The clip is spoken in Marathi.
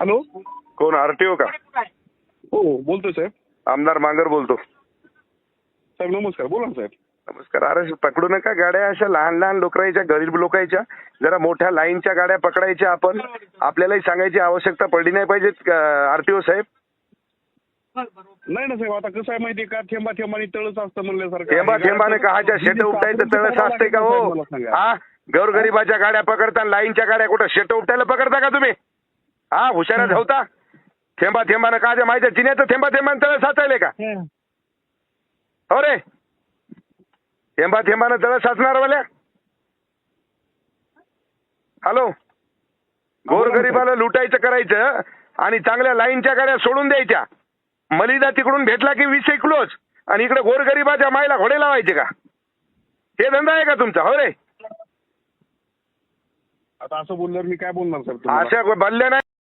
हॅलो. कोण आरटीओ का? हो बोलतोय साहेब. आमदार मांगर बोलतो. साहेब नमस्कार. बोला ना साहेब. नमस्कार. अरे पकडू नका गाड्या अशा लहान लहान लोकांच्या, गरीब लोकांच्या. जरा मोठ्या लाईनच्या गाड्या पकडायच्या आपण. आपल्यालाही सांगायची आवश्यकता पडली नाही पाहिजे आरटीओ साहेब. नाही ना साहेब, आता कसं आहे माहितीये का, थेंबा थेंबाने तळच असतं म्हणल्यासारखं. थेंबा थेंबाने कहाच्या शेट उपटायचं तळस असते का हो? हा, गोरगरिबाच्या गाड्या पकडता, लाईनच्या गाड्या कुठं शेट उपटायला पकडता का तुम्ही? हा, हुशारा धावता. थेंबा थेंबाने कहाच्या माहिती चिन्याचं थेंबा थेंबाने तळस साचायले का? हो रे, थेंबा थेंबाने तळस साचणार वाल्या. हॅलो, गोरगरिबाला लुटायचं करायचं आणि चांगल्या लाईनच्या गाड्या सोडून द्यायच्या. मलिदा तिकडून भेटला की 20 किलोच आणि इकडे गोरगरिबाच्या मायला घोडे लावायचे का? हे धंदा आहे का तुमचा? हो रे, आता असं बोलल्यावर मी काय बोलणार साहेब तुम्हाला? अशा बल्ल्या नाही.